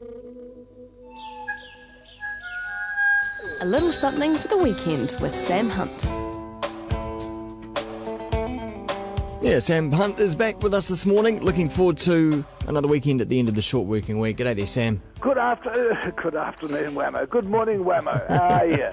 A little something for the weekend with Sam Hunt. Yeah, Sam Hunt is back with us this morning. Looking forward to another weekend at the end of the short working week. G'day there, Sam. Good afternoon, Wammo. Good morning, Wammo. How are you?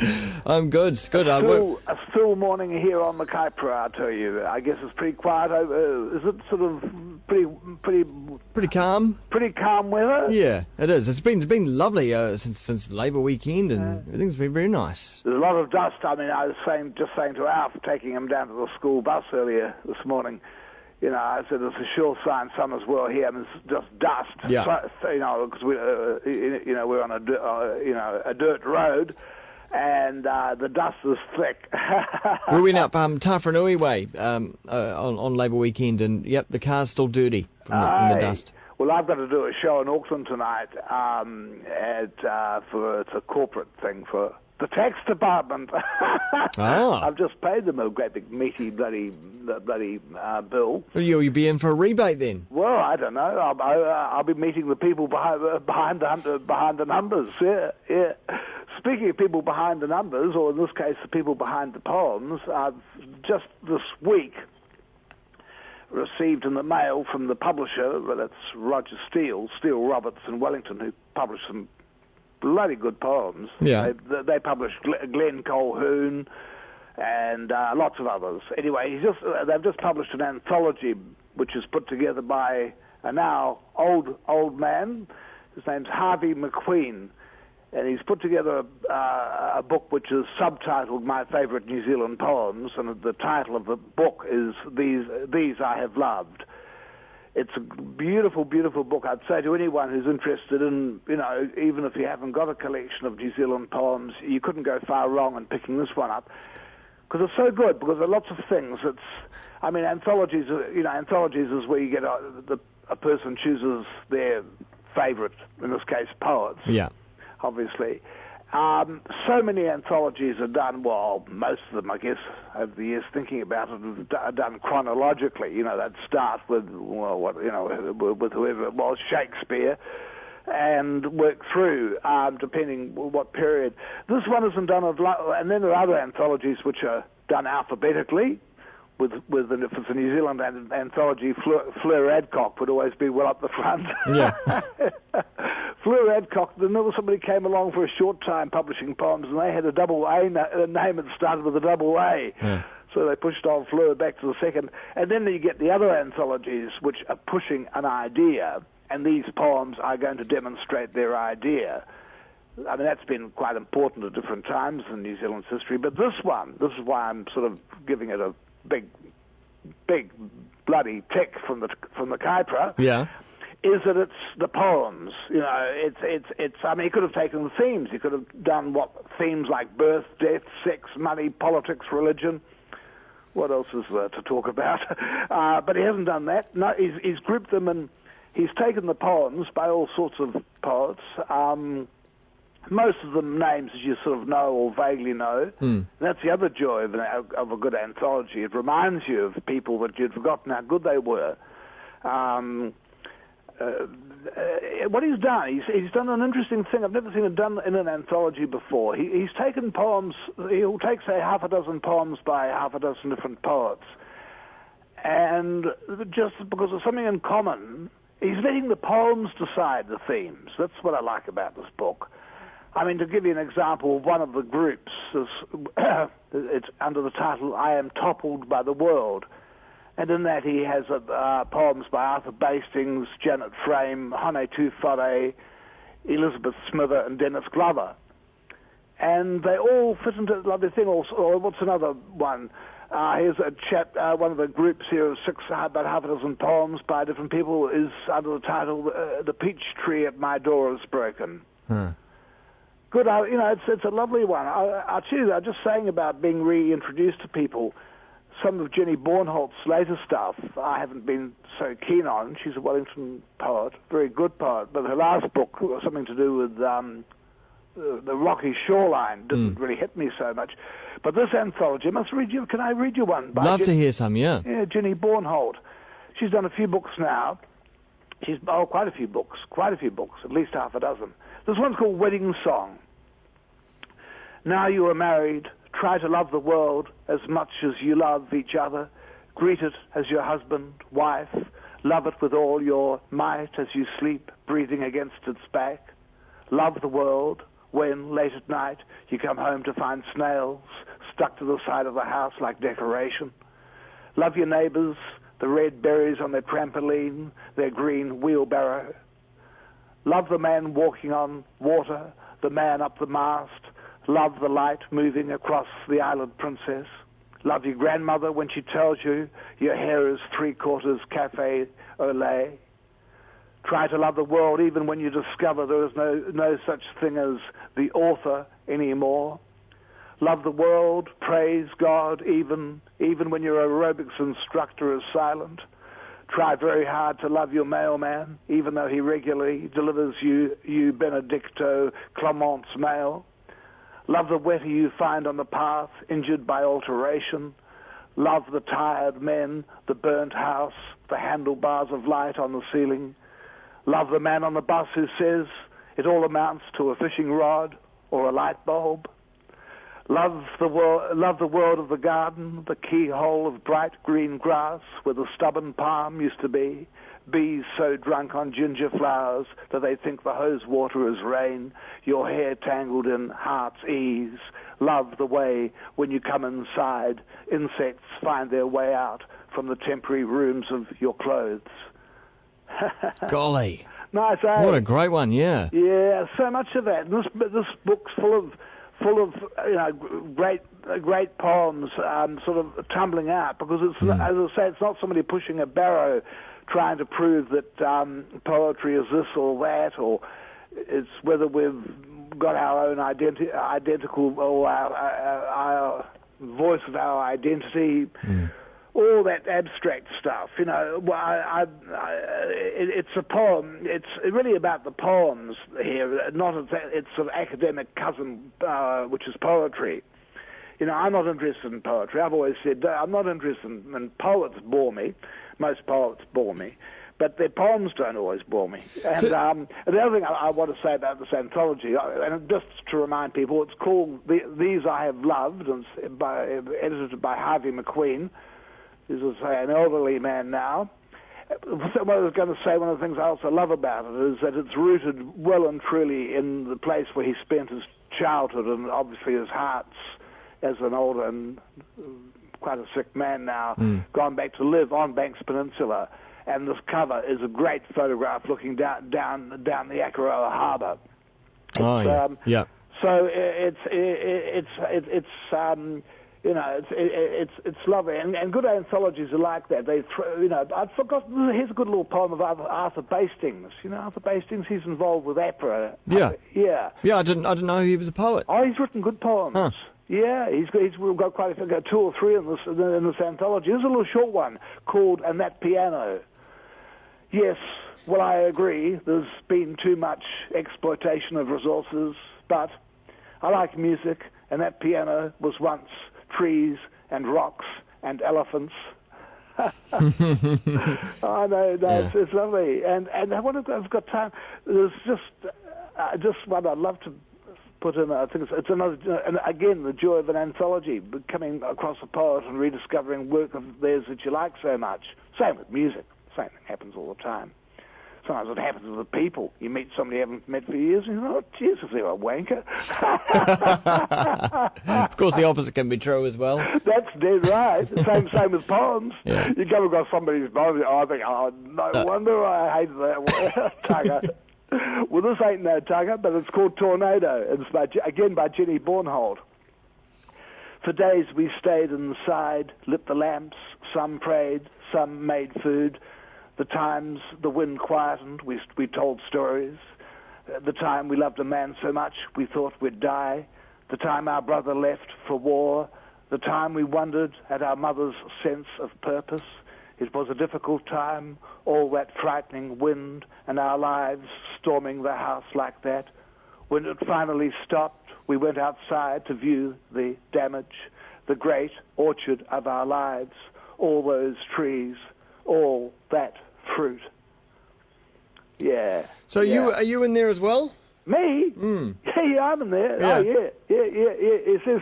I'm good. Good. A still morning here on the Kaipara, I tell you. I guess it's pretty quiet. Is it sort of pretty calm? Pretty calm weather? Yeah, it is. It's been lovely since the Labour weekend, and everything's been very nice. There's a lot of dust. I mean, I was just saying to Alf, taking him down to the school bus earlier this morning. You know, I said it's a sure sign summer's well here. I mean, it's just dust. Yeah. So, you know, because we're on a dirt road, and the dust is thick. We went up Tawharanui way on Labour weekend, and yep, the car's still dirty from the dust. Well, I've got to do a show in Auckland tonight. It's a corporate thing for the tax department. I've just paid them a great big meaty bloody bill. Well, you'll be in for a rebate then. Well, I don't know. I'll be meeting the people behind the numbers. Yeah. Speaking of people behind the numbers, or in this case, the people behind the poems, I've just this week received in the mail from the publisher, that's Roger Steele Roberts in Wellington, who published some bloody good poems. Yeah. They published Glenn Colquhoun and lots of others. Anyway, they've just published an anthology which is put together by a now old man. His name's Harvey McQueen, and he's put together a book which is subtitled My Favourite New Zealand Poems, and the title of the book is These I Have Loved. It's a beautiful, beautiful book. I'd say to anyone who's interested in, you know, even if you haven't got a collection of New Zealand poems, you couldn't go far wrong in picking this one up, because it's so good, because there are lots of things. Anthologies is where you get a person chooses their favourite, in this case, poets. Yeah. Obviously. So many anthologies are done, well, most of them, I guess, over the years, thinking about it, are done chronologically. You know, they'd start with, with whoever it was, Shakespeare, and work through, depending what period. This one isn't done, and then there are other anthologies which are done alphabetically, with if it's a New Zealand anthology, Fleur Adcock would always be well up the front. Yeah. Fleur Adcock, somebody came along for a short time publishing poems, and they had a double A name that started with a double A. Yeah. So they pushed on Fleur back to the second. And then you get the other anthologies which are pushing an idea, and these poems are going to demonstrate their idea. I mean, that's been quite important at different times in New Zealand's history. But this is why I'm sort of giving it a big bloody tick from the Kaipara. Yeah. Is that it's the poems? You know, it's. I mean, he could have taken the themes. He could have done themes like birth, death, sex, money, politics, religion. What else is there to talk about? But he hasn't done that. No, he's grouped them, and he's taken the poems by all sorts of poets. Most of them names as you sort of know or vaguely know. That's the other joy of a good anthology. It reminds you of people that you'd forgotten how good they were. What he's done, he's done an interesting thing. I've never seen it done in an anthology before. He's taken poems, he'll take, say, half a dozen poems by half a dozen different poets, and just because of something in common, he's letting the poems decide the themes. That's what I like about this book. I mean, to give you an example, one of the groups, it's under the title, I Am Toppled by the World. And in that he has poems by Arthur Bastings, Janet Frame, Hone Tūwhare, Elizabeth Smither, and Dennis Glover. And they all fit into a lovely thing. Or what's another one? Here's a chap, one of the groups here of about half a dozen poems by different people is under the title, The Peach Tree at My Door is Broken. Good, it's a lovely one. I'll tell you, I'm just saying about being reintroduced to people. Some of Jenny Bornholt's later stuff I haven't been so keen on. She's a Wellington poet, very good poet, but her last book, something to do with the rocky shoreline, didn't really hit me so much. But this anthology, can I read you one? Love to hear some, yeah. Yeah, Jenny Bornholt. She's done a few books now, quite a few books, at least half a dozen. This one's called Wedding Song. Now you are married, try to love the world as much as you love each other. Greet it as your husband, wife. Love it with all your might as you sleep, breathing against its back. Love the world when, late at night, you come home to find snails stuck to the side of the house like decoration. Love your neighbors, the red berries on their trampoline, their green wheelbarrow. Love the man walking on water, the man up the mast. Love the light moving across the island princess. Love your grandmother when she tells you your hair is 3/4 cafe au lait. Try to love the world even when you discover there is no such thing as the author anymore. Love the world, praise God, even when your aerobics instructor is silent. Try very hard to love your mailman, even though he regularly delivers you Benedicto Clement's mail. Love the wetter you find on the path, injured by alteration. Love the tired men, the burnt house, the handlebars of light on the ceiling. Love the man on the bus who says it all amounts to a fishing rod or a light bulb. Love the world of the garden, the keyhole of bright green grass where the stubborn palm used to be. Bees so drunk on ginger flowers that they think the hose water is rain. Your hair tangled in heart's ease. Love the way when you come inside, insects find their way out from the temporary rooms of your clothes. Golly. Nice, eh? What a great one, yeah. Yeah, so much of that. This book's full of great poems, sort of tumbling out because it's, as I say, it's not somebody pushing a barrow trying to prove that poetry is this or that, or it's whether we've got our own identical, or our voice of our identity. All that abstract stuff, it's a poem. It's really about the poems here, not its sort of academic cousin, which is poetry. I'm not interested in poetry. I've always said I'm not interested in poets. Bore me. Most poets bore me, but their poems don't always bore me. And the other thing I want to say about this anthology, and just to remind people, it's called These I Have Loved, and edited by Harvey McQueen. He's, an elderly man now. What I was going to say, one of the things I also love about it is that it's rooted well and truly in the place where he spent his childhood, and obviously his heart's, as an older and quite a sick man now, gone back to live on Banks Peninsula. And this cover is a great photograph looking down the Akaroa Harbour. Yeah. So it's lovely, and good anthologies are like that. I'd forgotten. Here's a good little poem of Arthur Bastings. Arthur Bastings. He's involved with APRA. Yeah. Yeah. I didn't know he was a poet. Oh, he's written good poems. Huh. Yeah, we've got quite a few, 2 or 3 in this anthology. There's a little short one called "And That Piano." Yes, well, I agree. There's been too much exploitation of resources, but I like music, and that piano was once trees and rocks and elephants. Oh, no, yeah. It's lovely. And I wonder if I've got time. There's just one I'd love to put in. I think it's another, and again, the joy of an anthology, coming across a poet and rediscovering work of theirs that you like so much. Same with music. Same thing happens all the time. Sometimes it happens with people. You meet somebody you haven't met for years, and you go, "Oh, Jesus, they're a wanker." Of course, the opposite can be true as well. That's dead right. Same with poems. Yeah. You come across somebody's poem, I think, no wonder I hated that one. Tugger. Well, this ain't no tugger, but it's called Tornado. It's again by Jenny Bornhold. For days we stayed inside, lit the lamps. Some prayed, some made food. The times the wind quietened, we told stories. The time we loved a man so much we thought we'd die. The time our brother left for war. The time we wondered at our mother's sense of purpose. It was a difficult time, all that frightening wind and our lives storming the house like that. When it finally stopped, we went outside to view the damage, the great orchard of our lives, all those trees, all that fruit. Yeah. So yeah. are you in there as well? Me? Mm. Yeah, I'm in there. Yeah. Oh, yeah. It says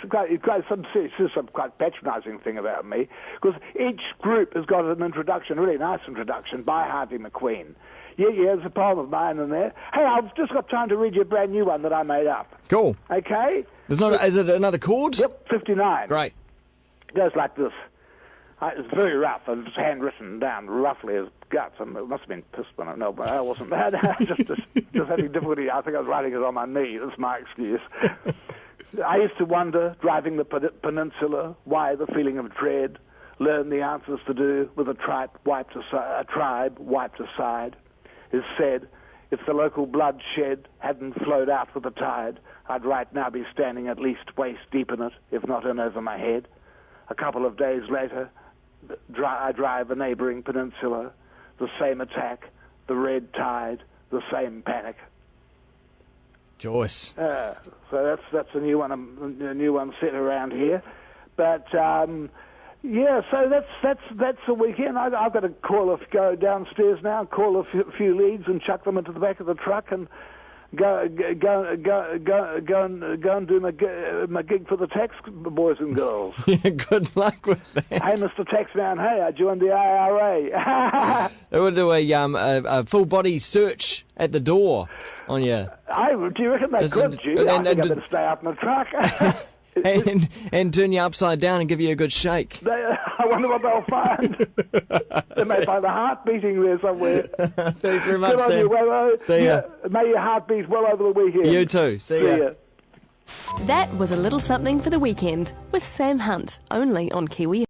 some quite patronising thing about me, because each group has got an introduction, a really nice introduction, by Harvey McQueen. Yeah, there's a poem of mine in there. Hey, I've just got time to read you a brand new one that I made up. Cool. Okay? Is it another chord? Yep, 59. Great. It goes like this. It's very rough, and it's handwritten down roughly as guts. And it must have been pissed when I know, but I wasn't. just having difficulty. I think I was writing it on my knee. That's my excuse. I used to wonder, driving the peninsula, why the feeling of dread. Learn the answers to do with a tribe wiped aside. Is said, if the local bloodshed hadn't flowed out with the tide, I'd right now be standing at least waist deep in it, if not in over my head. A couple of days later, I drive a neighbouring peninsula, the same attack, the red tide, the same panic. Joyce. So that's a new one set around here. But yeah, so that's the weekend. I've got to go downstairs now, call a few leads, and chuck them into the back of the truck, and go and do my gig for the tax boys and girls. Yeah, good luck with that. Hey, Mr. Taxman, hey, I joined the IRA. They will do a full body search at the door on you. Do you reckon they could, Jude? I think I better stay up in the truck. and turn you upside down and give you a good shake. I wonder what they'll find. They may find a heart beating there somewhere. Thanks very much, Good on Sam. you, Wammo. See ya. May your heart beat well over the weekend. You too. See ya. That was a little something for the weekend with Sam Hunt, only on Kiwi.